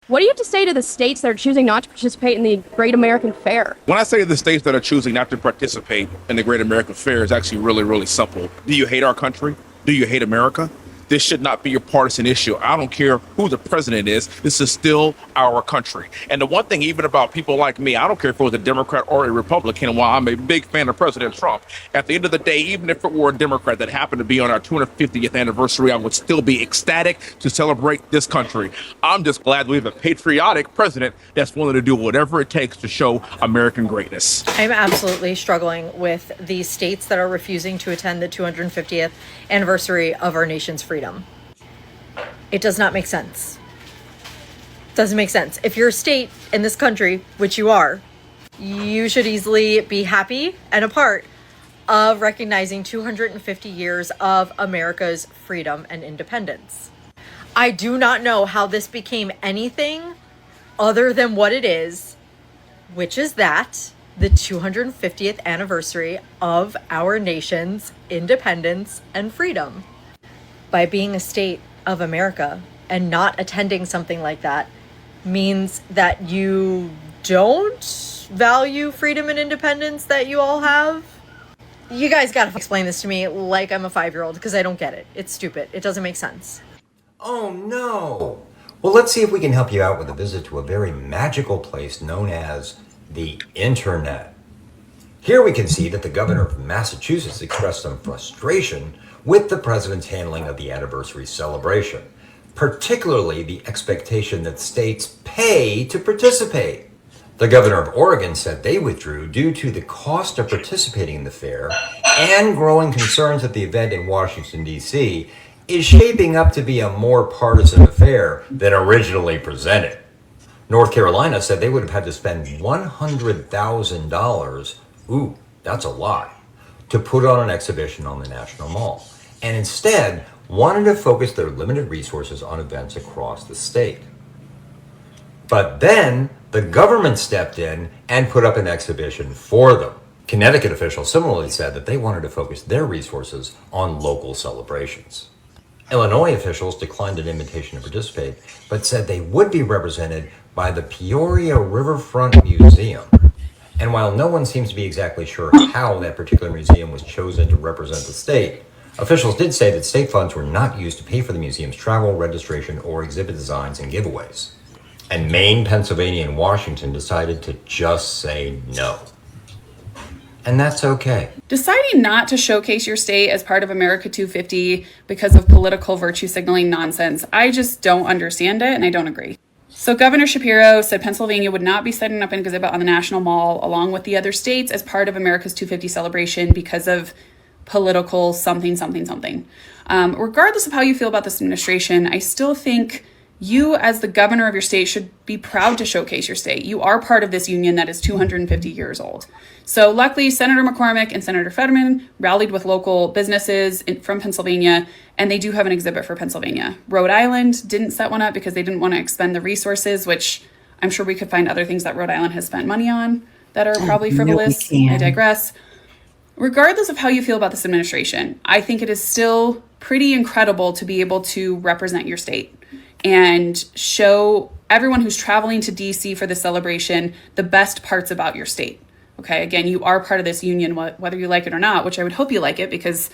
What do you have to say to the states that are choosing not to participate in the Great American Fair? When I say the states that are choosing not to participate in the Great American Fair, is actually really, really simple. Do you hate our country? Do you hate America? This should not be a partisan issue. I don't care who the president is. This is still our country. And the one thing, even about people like me, I don't care if it was a Democrat or a Republican, while I'm a big fan of President Trump, at the end of the day, even if it were a Democrat that happened to be on our 250th anniversary, I would still be ecstatic to celebrate this country. I'm just glad we have a patriotic president that's willing to do whatever it takes to show American greatness. I'm absolutely struggling with the states that are refusing to attend the 250th anniversary of our nation's freedom. It does not make sense. Doesn't make sense. If you're a state in this country, which you are, you should easily be happy and a part of recognizing 250 years of America's freedom and independence. I do not know how this became anything other than what it is, which is that the 250th anniversary of our nation's independence and freedom. By being a state of America and not attending something like that means that you don't value freedom and independence that you all have. You guys gotta explain this to me like I'm a 5-year-old, because I don't get it. It's stupid. It doesn't make sense. Oh no! Well, let's see if we can help you out with a visit to a very magical place known as the Internet. Here we can see that the governor of Massachusetts expressed some frustration with the president's handling of the anniversary celebration, particularly the expectation that states pay to participate. The governor of Oregon said they withdrew due to the cost of participating in the fair and growing concerns that the event in Washington, D.C. is shaping up to be a more partisan affair than originally presented. North Carolina said they would have had to spend $100,000, ooh, that's a lot, to put on an exhibition on the National Mall, and instead wanted to focus their limited resources on events across the state. But then the government stepped in and put up an exhibition for them. Connecticut officials similarly said that they wanted to focus their resources on local celebrations. Illinois officials declined an invitation to participate, but said they would be represented by the Peoria Riverfront Museum. And while no one seems to be exactly sure how that particular museum was chosen to represent the state, officials did say that state funds were not used to pay for the museum's travel, registration, or exhibit designs and giveaways. And Maine, Pennsylvania, and Washington decided to just say no. And that's okay. Deciding not to showcase your state as part of America 250 because of political virtue signaling nonsense, I just don't understand it, and I don't agree. So Governor Shapiro said Pennsylvania would not be setting up an exhibit on the National Mall along with the other states as part of America's 250 celebration because of political something. Regardless of how you feel about this administration, I still think you as the governor of your state should be proud to showcase your state. You are part of this union that is 250 years old. So luckily, Senator McCormick and Senator Fetterman rallied with local businesses from Pennsylvania, and they do have an exhibit for Pennsylvania. Rhode Island didn't set one up because they didn't want to expend the resources, which I'm sure we could find other things that Rhode Island has spent money on that are probably frivolous. I digress. Regardless of how you feel about this administration, I think it is still pretty incredible to be able to represent your state and show everyone who's traveling to DC for the celebration the best parts about your state. Okay, again, you are part of this union, whether you like it or not, which I would hope you like it, because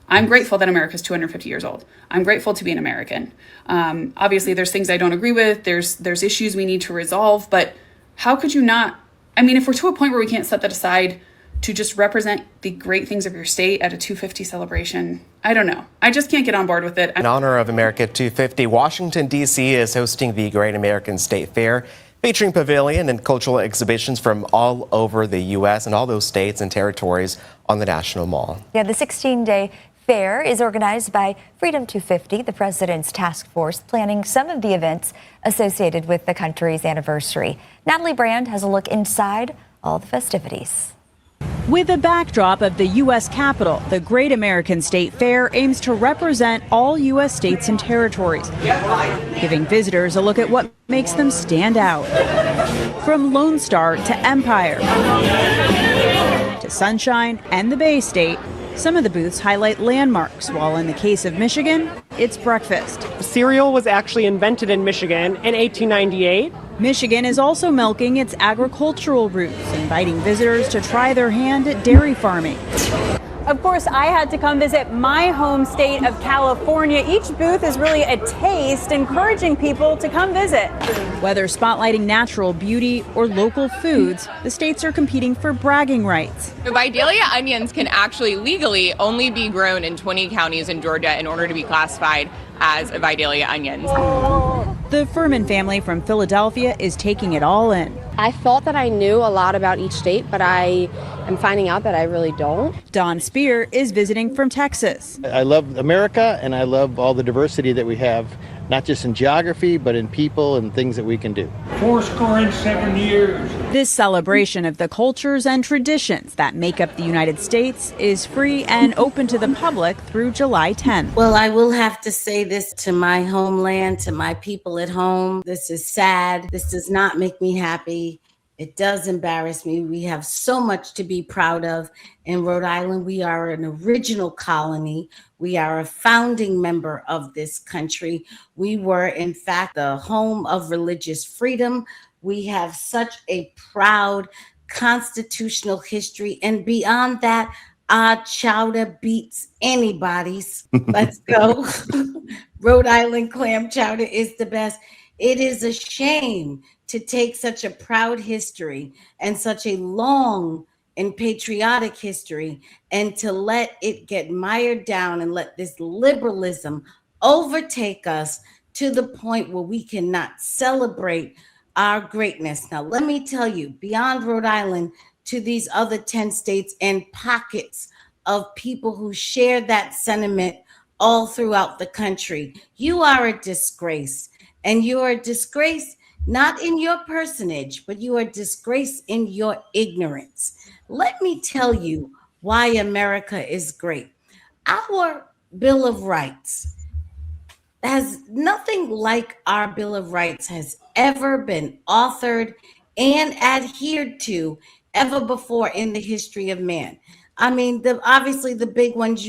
I'm grateful that America's 250 years old. I'm grateful to be an American. Obviously, there's things I don't agree with. There's issues we need to resolve, but how could you not? I mean, if we're to a point where we can't set that aside to just represent the great things of your state at a 250 celebration, I don't know. I just can't get on board with it. In honor of America 250, Washington, D.C. is hosting the Great American State Fair, featuring pavilion and cultural exhibitions from all over the U.S. and all those states and territories on the National Mall. Yeah, the 16-day fair is organized by Freedom 250, the president's task force, planning some of the events associated with the country's anniversary. Natalie Brand has a look inside all the festivities. With a backdrop of the U.S. Capitol, the Great American State Fair aims to represent all U.S. states and territories, giving visitors a look at what makes them stand out. From Lone Star to Empire to Sunshine and the Bay State, some of the booths highlight landmarks, while in the case of Michigan, it's breakfast. Cereal was actually invented in Michigan in 1898. Michigan is also milking its agricultural roots, inviting visitors to try their hand at dairy farming. Of course, I had to come visit my home state of California. Each booth is really a taste, encouraging people to come visit. Whether spotlighting natural beauty or local foods, the states are competing for bragging rights. Vidalia onions can actually legally only be grown in 20 counties in Georgia in order to be classified as Vidalia onions. The Furman family from Philadelphia is taking it all in. I thought that I knew a lot about each state, but I am finding out that I really don't. Don Spear is visiting from Texas. I love America, and I love all the diversity that we have, not just in geography, but in people and things that we can do. 7 years. This celebration of the cultures and traditions that make up the United States is free and open to the public through July 10th. Well, I will have to say this to my homeland, to my people at home. This is sad. This does not make me happy. It does embarrass me. We have so much to be proud of. In Rhode Island, we are an original colony. We are a founding member of this country. We were, in fact, the home of religious freedom. We have such a proud constitutional history. And beyond that, our chowder beats anybody's. Let's go. Rhode Island clam chowder is the best. It is a shame to take such a proud history and such a long and patriotic history and to let it get mired down and let this liberalism overtake us to the point where we cannot celebrate our greatness. Now, let me tell you, beyond Rhode Island to these other 10 states and pockets of people who share that sentiment all throughout the country, you are a disgrace. And you are a disgrace not in your personage, but you are a disgrace in your ignorance. Let me tell you why America is great. Our Bill of Rights has nothing like our Bill of Rights has ever been authored and adhered to ever before in the history of man. I mean, obviously the big ones,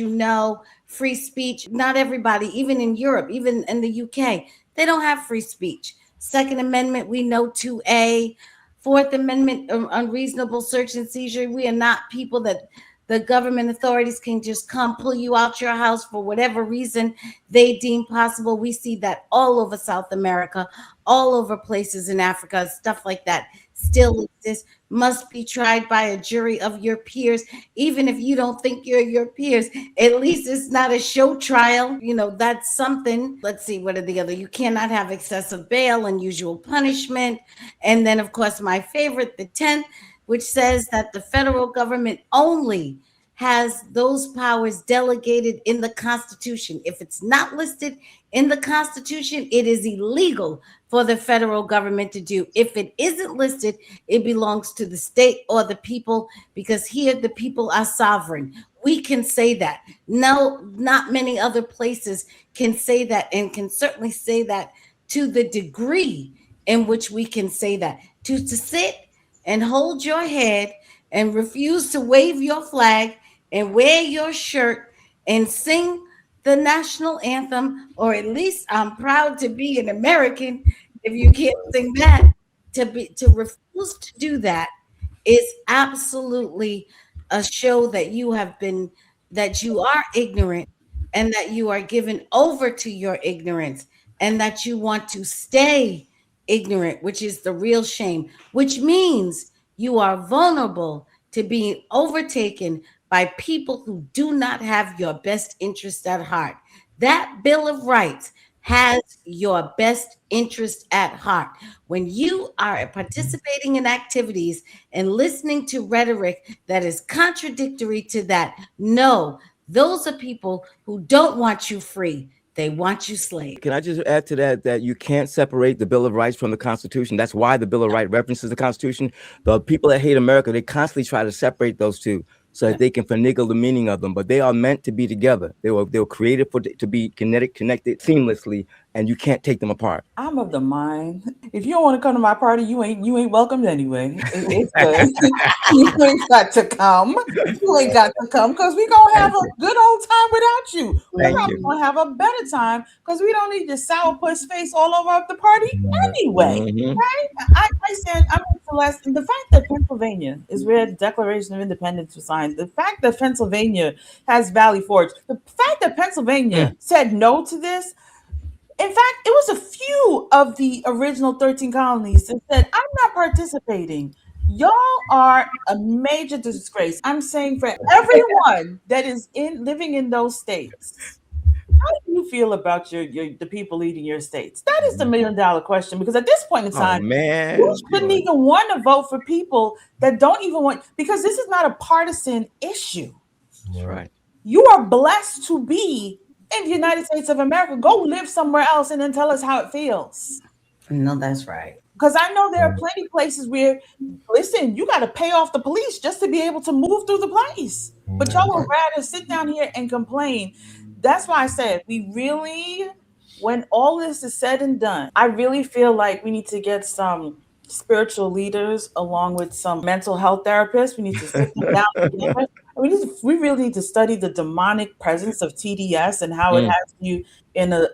free speech. Not everybody, even in Europe, even in the UK, they don't have free speech. Second Amendment, we know 2A. Fourth Amendment, unreasonable search and seizure. We are not people that the government authorities can just come pull you out your house for whatever reason they deem possible. We see that all over South America, all over places in Africa, stuff like that still exists, must be tried by a jury of your peers. Even if you don't think you're your peers, at least it's not a show trial. That's something. Let's see, what are the other? You cannot have excessive bail, unusual punishment. And then, of course, my favorite, the 10th, which says that the federal government only has those powers delegated in the Constitution. If it's not listed in the Constitution, it is illegal for the federal government to do. If it isn't listed, it belongs to the state or the people, because here the people are sovereign. We can say that. No, not many other places can say that, and can certainly say that to the degree in which we can say that. To sit and hold your head and refuse to wave your flag and wear your shirt and sing the national anthem, or at least I'm proud to be an American. If you can't sing that, to refuse to do that is absolutely a show that you are ignorant, and that you are given over to your ignorance, and that you want to stay ignorant, which is the real shame, which means you are vulnerable to being overtaken by people who do not have your best interest at heart. That Bill of Rights has your best interest at heart. When you are participating in activities and listening to rhetoric that is contradictory to that, no, those are people who don't want you free. They want you slave. Can I just add to that you can't separate the Bill of Rights from the Constitution? That's why the Bill of Rights references the Constitution. The people that hate America, they constantly try to separate those two so that they can finagle the meaning of them. But they are meant to be together. They were created to be connected seamlessly and you can't take them apart. I'm of the mind, if you don't want to come to my party, you ain't welcomed anyway. It's good. You ain't got to come. You ain't got to come because we gonna have a good old time without you. We're Thank probably you. gonna have a better time because we don't need your sourpuss face all over the party anyway. Mhm. Right? I said I'm with Celeste. And the fact that Pennsylvania is where the Declaration of Independence was signed, the fact that Pennsylvania has Valley Forge, the fact that Pennsylvania said no to this. In fact, it was a few of the original 13 colonies that said, I'm not participating. Y'all are a major disgrace. I'm saying for everyone that is living in those states, how do you feel about the people leading your states? That is the $1 million question, because at this point in Oh time, man. you shouldn't even want to vote for people that don't even want, because this is not a partisan issue. That's right. You are blessed to be in the United States of America. Go live somewhere else and then tell us how it feels. No, that's right. Because I know there are plenty of places where, listen, you got to pay off the police just to be able to move through the place. But y'all would rather sit down here and complain. That's why I said we really, when all this is said and done, I really feel like we need to get some spiritual leaders along with some mental health therapists. We need to sit them down together. We really need to study the demonic presence of TDS and how it has you in a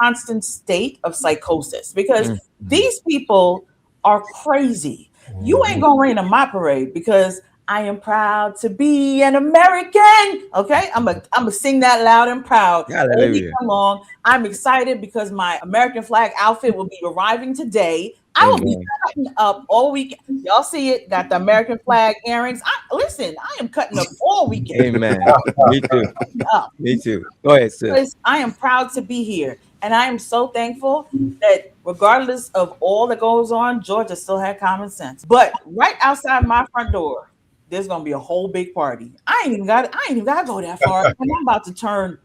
constant state of psychosis, because these people are crazy. You ain't gonna rain on my parade because I am proud to be an American. Okay, I'm gonna sing that loud and proud all week long. I'm excited because my American flag outfit will be arriving today. I will be cutting up all weekend. Y'all see it? Got the American flag earrings. Listen, I am cutting up all weekend. Amen. Me too. Me too. Go ahead, sis. Because I am proud to be here. And I am so thankful that regardless of all that goes on, Georgia still had common sense. But right outside my front door, there's gonna be a whole big party. I ain't even gotta go that far. And I'm about to turn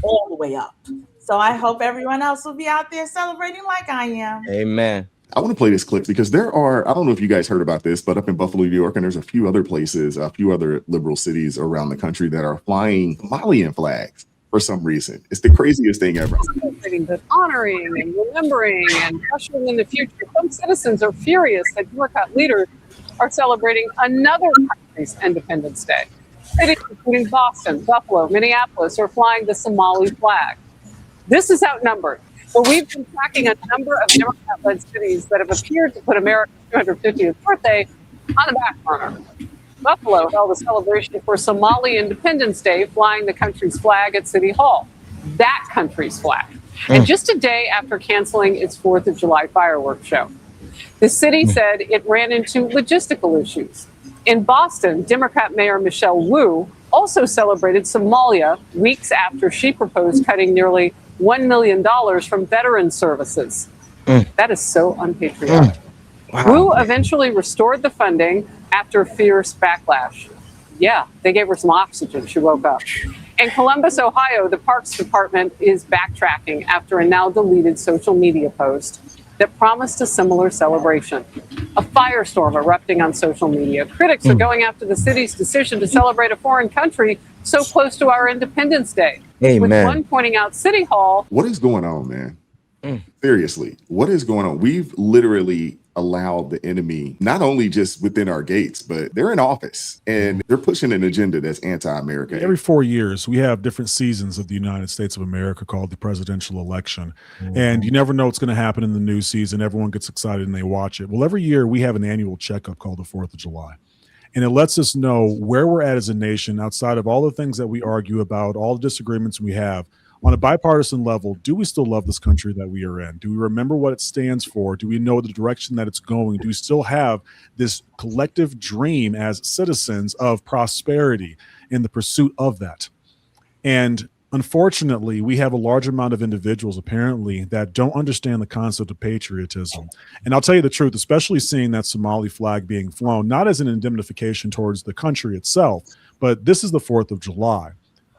all the way up. So I hope everyone else will be out there celebrating like I am. Amen. I want to play this clip because there are, I don't know if you guys heard about this, but up in Buffalo, New York, and there's a few other places, a few other liberal cities around the country that are flying Somalian flags for some reason. It's the craziest thing ever. But honoring and remembering and ushering in the future. Some citizens are furious that Boycott leaders are celebrating another country's Independence Day. Cities including Boston, Buffalo, Minneapolis are flying the Somali flag. This is outnumbered. But we've been tracking a number of Democrat-led cities that have appeared to put America's 250th birthday on the back burner. Buffalo held a celebration for Somali Independence Day, flying the country's flag at City Hall. That country's flag. And just a day after canceling its 4th of July fireworks show. The city said it ran into logistical issues. In Boston, Democrat Mayor Michelle Wu also celebrated Somalia weeks after she proposed cutting nearly $1 million from veteran services. That is so unpatriotic. Wow. Wu eventually restored the funding after fierce backlash. Yeah, they gave her some oxygen. She woke up. In Columbus, Ohio, the Parks Department is backtracking after a now deleted social media post that promised a similar celebration. A firestorm erupting on social media. Critics are going after the city's decision to celebrate a foreign country so close to our Independence Day. Amen. With one pointing out City Hall. What is going on, man? Seriously, what is going on? We've literally allowed the enemy, not only just within our gates, but they're in office and they're pushing an agenda that's anti-American. Every 4 years, we have different seasons of the United States of America called the presidential election. And you never know what's going to happen in the new season. Everyone gets excited and they watch it. Well, every year we have an annual checkup called the 4th of July. And it lets us know where we're at as a nation outside of all the things that we argue about, all the disagreements we have. On a bipartisan level, do we still love this country that we are in? Do we remember what it stands for? Do we know the direction that it's going? Do we still have this collective dream as citizens of prosperity in the pursuit of that? And unfortunately, we have a large amount of individuals apparently that don't understand the concept of patriotism. And I'll tell you the truth, especially seeing that Somali flag being flown, not as an indemnification towards the country itself, but this is the 4th of July.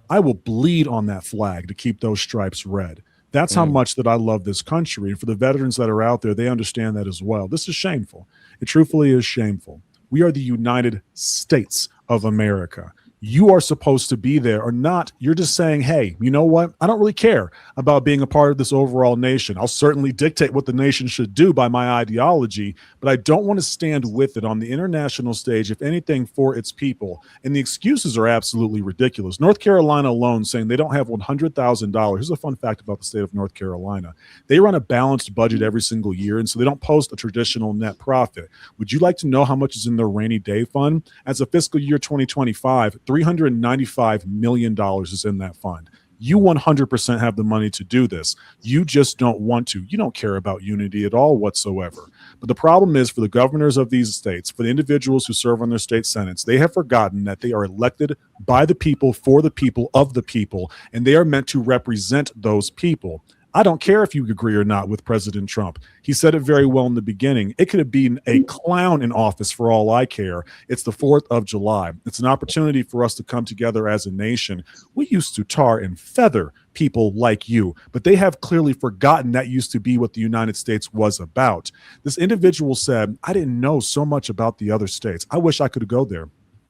I will bleed on that flag to keep those stripes red. That's how much that I love this country. And for the veterans that are out there, they understand that as well. This is shameful. It truthfully is shameful. We are the United States of America. You are supposed to be there or not. You're just saying, hey, you know what? I don't really care about being a part of this overall nation. I'll certainly dictate what the nation should do by my ideology, but I don't want to stand with it on the international stage, if anything, for its people. And the excuses are absolutely ridiculous. North Carolina alone saying they don't have $100,000. Here's a fun fact about the state of North Carolina. They run a balanced budget every single year, and so they don't post a traditional net profit. Would you like to know how much is in their rainy day fund? As of fiscal year 2025, $395 million is in that fund. You 100% have the money to do this. You just don't want to. You don't care about unity at all whatsoever. But the problem is, for the governors of these states, for the individuals who serve on their state senates, they have forgotten that they are elected by the people, for the people, of the people, and they are meant to represent those people. I don't care if you agree or not with President Trump. He said it very well in the beginning. It could have been a clown in office for all I care. It's the 4th of July. It's an opportunity for us to come together as a nation. We used to tar and feather people like you, but they have clearly forgotten that used to be what the United States was about. This individual said, I didn't know so much about the other states. I wish I could go there.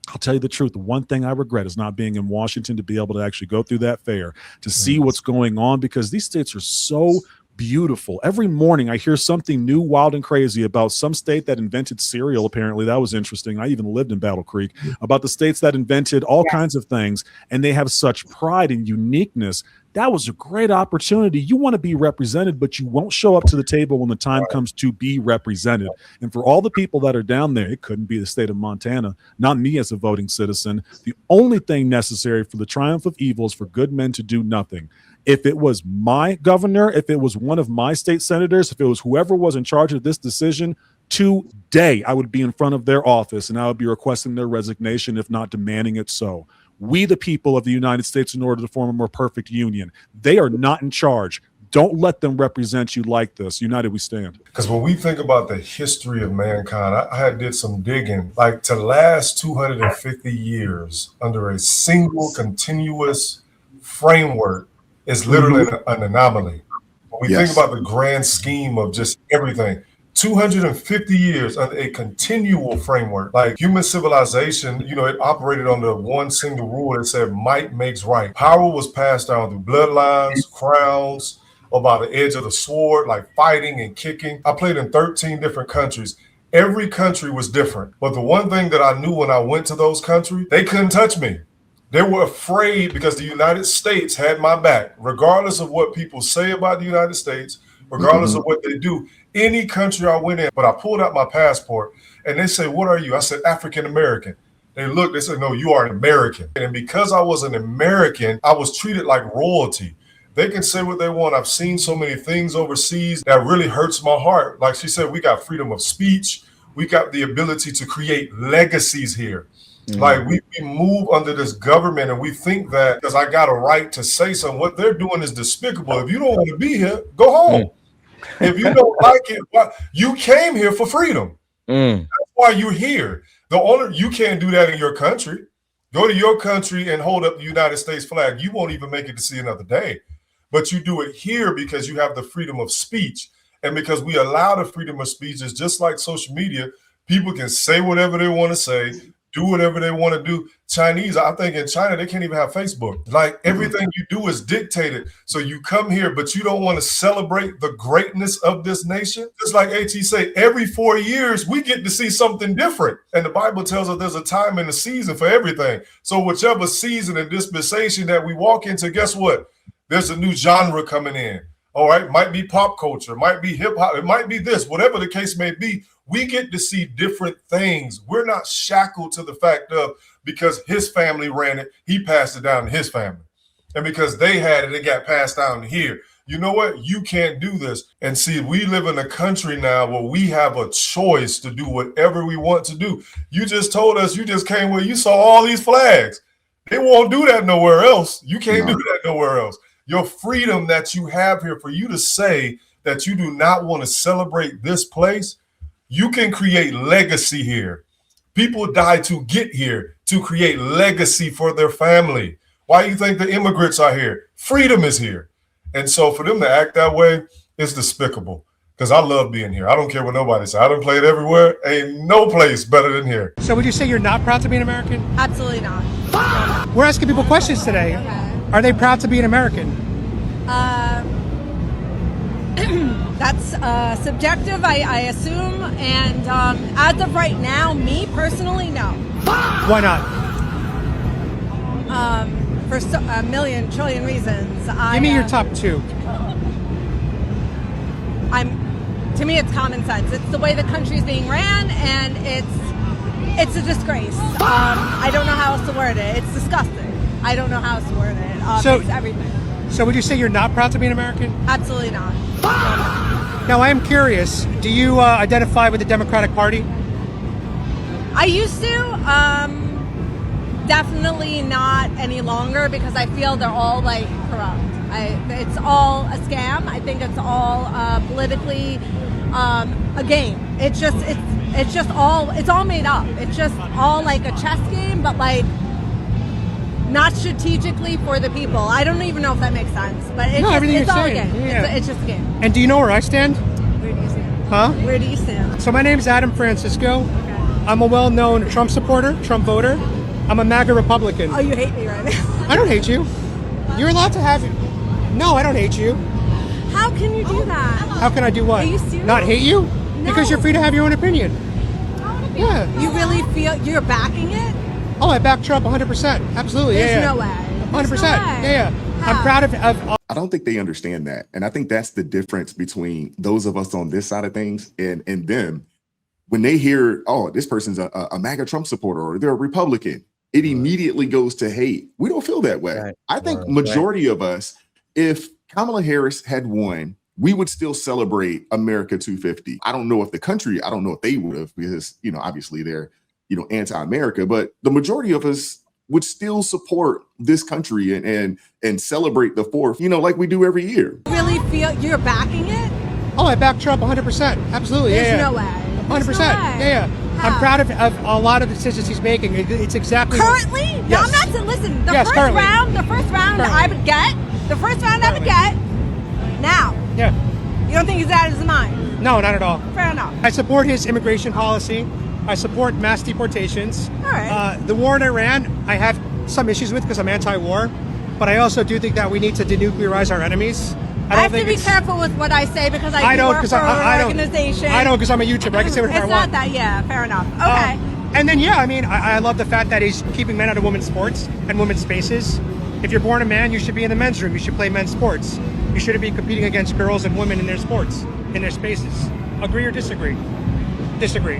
I'll tell you the truth. The one thing I regret is not being in Washington to be able to actually go through that fair, to see what's going on, because these states are so beautiful. Every morning I hear something new, wild, and crazy about some state that invented cereal. Apparently that was interesting. I even lived in Battle Creek. About the states that invented all kinds of things, and they have such pride and uniqueness. That was a great opportunity. You want to be represented, but you won't show up to the table when the time comes to be represented. And for all the people that are down there, it couldn't be the state of Montana, not me as a voting citizen. The only thing necessary for the triumph of evil is for good men to do nothing. If it was my governor, if it was one of my state senators, if it was whoever was in charge of this decision, today I would be in front of their office and I would be requesting their resignation, if not demanding it so. We, the people of the United States, in order to form a more perfect union. They are not in charge. Don't let them represent you like this. United we stand. Because when we think about the history of mankind, I did some digging. Like, to last 250 years under a single continuous framework is literally an anomaly. When we think about the grand scheme of just everything, 250 years under a continual framework, like human civilization, it operated under one single rule that said might makes right. Power was passed down through bloodlines, crowns, or by the edge of the sword, like fighting and kicking. I played in 13 different countries. Every country was different. But the one thing that I knew when I went to those countries, they couldn't touch me. They were afraid because the United States had my back, regardless of what people say about the United States, regardless of what they do. Any country I went in, but I pulled out my passport and they say, what are you? I said, African American. They looked, they said, no, you are an American. And because I was an American, I was treated like royalty. They can say what they want. I've seen so many things overseas that really hurts my heart. Like she said, we got freedom of speech. We got the ability to create legacies here. Like we move under this government and we think that because I got a right to say something, what they're doing is despicable. If you don't want to be here, go home. If you don't like it, you came here for freedom. That's why you're here. You can't do that in your country. Go to your country and hold up the United States flag. You won't even make it to see another day. But you do it here because you have the freedom of speech. And because we allow the freedom of speech, it's just like social media. People can say whatever they want to say, do whatever they want to do. Chinese, I think in China, they can't even have Facebook. Like everything you do is dictated. So you come here, but you don't want to celebrate the greatness of this nation. Just like AT say, every 4 years, we get to see something different. And the Bible tells us there's a time and a season for everything. So whichever season and dispensation that we walk into, guess what? There's a new genre coming in. All right, might be pop culture, might be hip hop, it might be this, whatever the case may be. We get to see different things. We're not shackled to the fact of because his family ran it, he passed it down to his family. And because they had it, it got passed down here. You know what? You can't do this. And see, we live in a country now where we have a choice to do whatever we want to do. You just told us, you just came where you saw all these flags. They won't do that nowhere else. You can't do that nowhere else. Your freedom that you have here for you to say that you do not want to celebrate this place, you can create legacy here. People die to get here, to create legacy for their family. Why do you think the immigrants are here? Freedom is here. And so for them to act that way is despicable. because I love being here. I don't care what nobody says. I done played everywhere. Ain't no place better than here. So would you say you're not proud to be an American? Absolutely not. We're asking people questions today. Are they proud to be an American? That's subjective, I assume. And as of right now, me personally, no. Why not? For a million trillion reasons. Give me your top two. To me, it's common sense. It's the way the country's being ran, and it's a disgrace. I don't know how else to word it. It's disgusting. I don't know how else to word it. It's everything. So would you say you're not proud to be an American? Absolutely not. Now, I am curious. Do you identify with the Democratic Party? I used to. Definitely not any longer because I feel they're all like corrupt. It's all a scam. I think it's all politically a game. It's all made up. It's just all like a chess game, but like not strategically for the people. I don't even know if that makes sense, but it's all a game. Yeah. It's just a game. And do you know where I stand? Where do you stand? Huh? Where do you stand? So my name's Adam Francisco. Okay. I'm a well-known Trump supporter, Trump voter. I'm a MAGA Republican. Oh, you hate me right now. I don't hate you. You're allowed to have it. No, I don't hate you. How can you do that? How can I do what? Are you serious? Not hate you? No. Because you're free to have your own opinion. Yeah. You really feel you're backing it? Oh, I back Trump 100%. Absolutely. There's yeah. no way. 100%. Yeah. I'm proud of I don't think they understand that. And I think that's the difference between those of us on this side of things and them. When they hear, oh, this person's a MAGA Trump supporter or they're a Republican, it immediately goes to hate. We don't feel that way. Right. I think majority of us, if Kamala Harris had won, we would still celebrate America 250. I don't know if they would have because, obviously they're, anti-America, but the majority of us would still support this country and celebrate the 4th, like we do every year. You really feel you're backing it? Oh, I back Trump 100%. Absolutely. There's yeah. no way. 100%. Yeah. How? I'm proud of a lot of the decisions he's making. It's exactly currently. Yes. No, I'm not. Listen, the yes, first currently. round. The first round currently. I would get. The first round currently. I would get. Now. Yeah. You don't think he's out of his mind? No, not at all. Fair enough. I support his immigration policy. I support mass deportations. All right. The war in Iran, I have some issues with because I'm anti-war, but I also do think that we need to denuclearize our enemies. I have to be careful with what I say because I don't work for an organization. I don't because I'm a YouTuber. I can say whatever I want. It's not that, yeah, fair enough. Okay. And then, I love the fact that he's keeping men out of women's sports and women's spaces. If you're born a man, you should be in the men's room. You should play men's sports. You shouldn't be competing against girls and women in their sports, in their spaces. Agree or disagree? Disagree.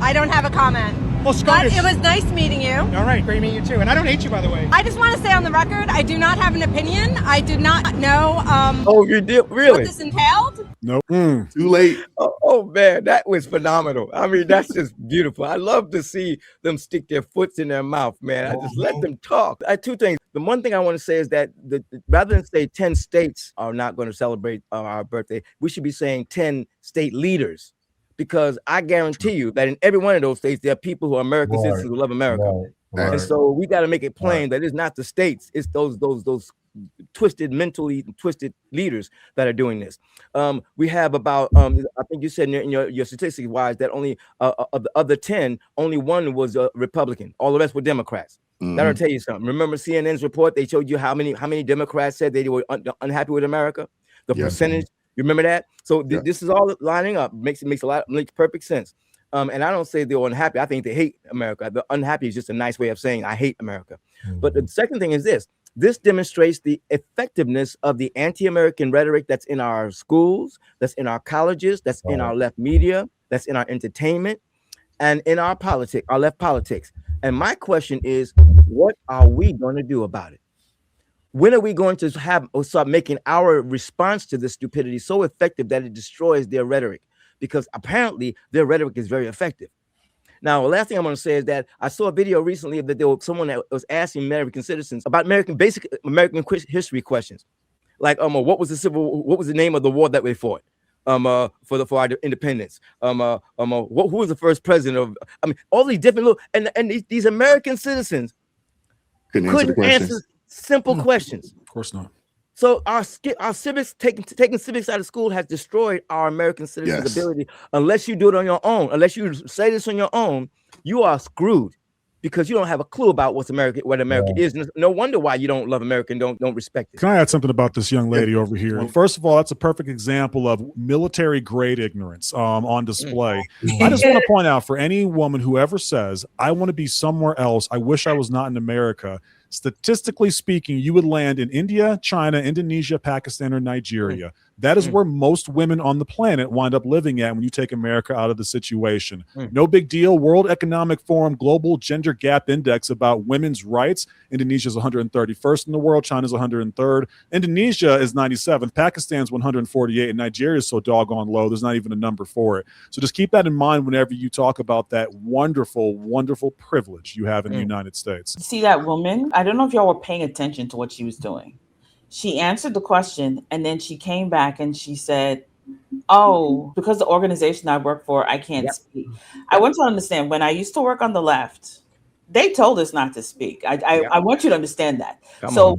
I don't have a comment. Well, Scott, it was nice meeting you. All right, great meeting you too. And I don't hate you, by the way. I just want to say on the record, I do not have an opinion. I did not know oh, you did? Really? what this entailed. Nope. Too late. Oh, man, that was phenomenal. I mean, that's just beautiful. I love to see them stick their foots in their mouth, man. I just let them talk. I have two things. The one thing I want to say is that rather than say 10 states are not going to celebrate our birthday, we should be saying 10 state leaders. Because I guarantee you that in every one of those states, there are people who are American citizens who love America. And so we got to make it plain that it's not the states, it's those mentally twisted leaders that are doing this. We have about, I think you said in your statistics wise that only of the other 10, only one was a Republican. All the rest were Democrats. Mm-hmm. That'll tell you something. Remember CNN's report? They showed you how many Democrats said they were unhappy with America. The percentage. You remember that? So this is all lining up. Makes perfect sense. And I don't say they're unhappy. I think they hate America. The unhappy is just a nice way of saying I hate America. Mm-hmm. But the second thing is this. This demonstrates the effectiveness of the anti-American rhetoric that's in our schools, that's in our colleges, that's in our left media, that's in our entertainment, and in our left politics. And my question is, what are we going to do about it? When are we going to start making our response to this stupidity so effective that it destroys their rhetoric? Because apparently their rhetoric is very effective. Now, the last thing I'm going to say is that I saw a video recently that there was someone that was asking American citizens about basic American history questions, like what was the name of the war that we fought for our independence? Who was the first president of? I mean, all these different and these American citizens couldn't answer the questions. Simple questions. Of course not. So our civics, taking civics out of school has destroyed our American citizens' Yes. ability. Unless you do it on your own, unless you say this on your own, you are screwed because you don't have a clue about what America is. And no wonder why you don't love America and don't respect it. Can I add something about this young lady over here? First of all, that's a perfect example of military grade ignorance on display. I just want to point out for any woman who ever says, I want to be somewhere else, I wish I was not in America, statistically speaking, you would land in India, China, Indonesia, Pakistan, or Nigeria. That is where most women on the planet wind up living at when you take America out of the situation. No big deal. World Economic Forum Global Gender Gap Index about women's rights. Indonesia is 131st in the world. China is 103rd. Indonesia is 97th. Pakistan's 148. And Nigeria is so doggone low, there's not even a number for it. So just keep that in mind whenever you talk about that wonderful, wonderful privilege you have in the United States. See that woman? I don't know if y'all were paying attention to what she was doing. She answered the question and then she came back and she said, oh, because the organization I work for, I can't speak. I want you to understand, when I used to work on the left, they told us not to speak. I want you to understand that.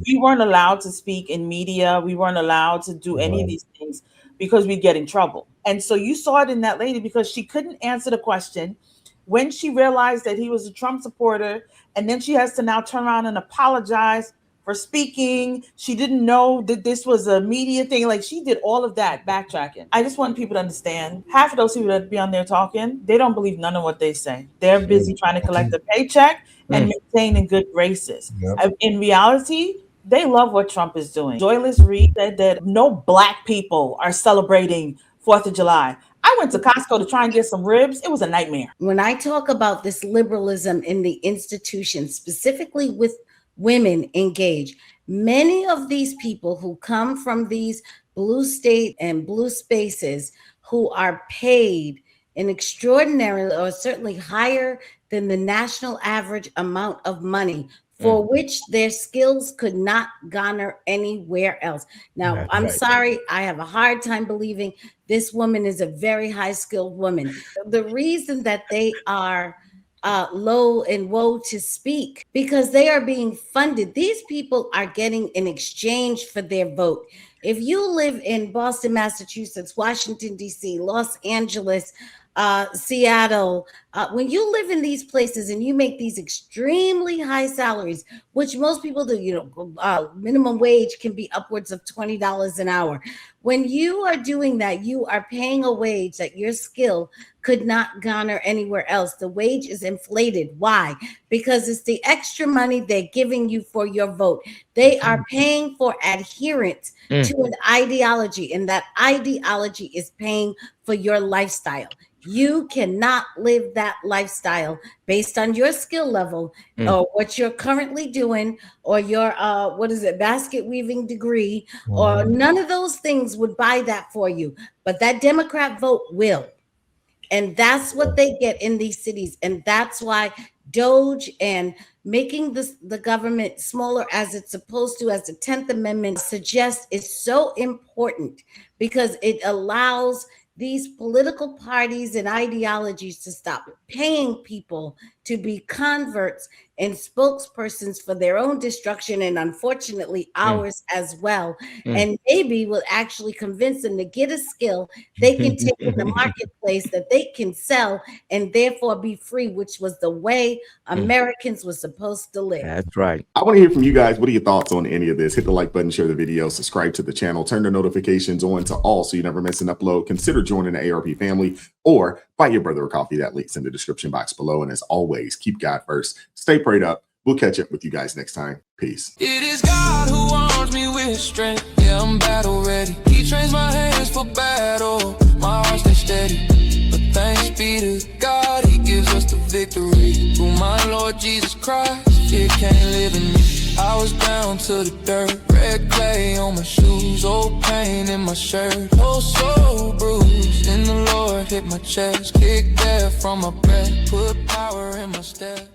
We weren't allowed to speak in media. We weren't allowed to do any of these things because we'd get in trouble. And so you saw it in that lady because she couldn't answer the question. When she realized that he was a Trump supporter, and then she has to now turn around and apologize for speaking. She didn't know that this was a media thing. Like, she did all of that backtracking. I just want people to understand, half of those people that be on there talking, they don't believe none of what they say. They're busy trying to collect a paycheck and maintaining good graces. In reality, they love what Trump is doing. Joyless Reed said that no Black people are celebrating 4th of July. I went to Costco to try and get some ribs. It was a nightmare. When I talk about this liberalism in the institution, specifically with women engaged, many of these people who come from these blue state and blue spaces who are paid an extraordinary, or certainly higher than the national average amount of money for which their skills could not garner anywhere else. Now, I'm sorry, I have a hard time believing this woman is a very high skilled woman. The reason that they are low and woe to speak, because they are being funded. These people are getting in exchange for their vote. If you live in Boston, Massachusetts, Washington, D.C., Los Angeles, Seattle, when you live in these places and you make these extremely high salaries, which most people do, minimum wage can be upwards of $20 an hour. When you are doing that, you are paying a wage that your skill could not garner anywhere else. The wage is inflated. Why? Because it's the extra money they're giving you for your vote. They are paying for adherence to an ideology, and that ideology is paying for your lifestyle. You cannot live that lifestyle based on your skill level or what you're currently doing or your, basket weaving degree, or none of those things would buy that for you. But that Democrat vote will. And that's what they get in these cities. And that's why Doge and making the government smaller as it's supposed to, as the 10th Amendment suggests, is so important, because it allows these political parties and ideologies to stop paying people to be converts and spokespersons for their own destruction, and unfortunately ours as well. And maybe will actually convince them to get a skill they can take in the marketplace that they can sell and therefore be free, which was the way Americans were supposed to live. That's right. I want to hear from you guys. What are your thoughts on any of this? Hit the like button, share the video, subscribe to the channel, turn the notifications on to all so you never miss an upload. Consider joining the ARP family, or buy your brother a coffee. That link's in the description box below. And as always, keep God first. Stay prayed up. We'll catch up with you guys next time. Peace. It is God who arms me with strength. Yeah, I'm battle ready. He trains my hands for battle. My heart stays steady. But thanks be to God, he gives us the victory. Through my Lord Jesus Christ, fear can't live in me. I was down to the dirt, red clay on my shoes, old pain in my shirt, oh so bruised. In the Lord hit my chest, kicked death from my breath, put power in my step.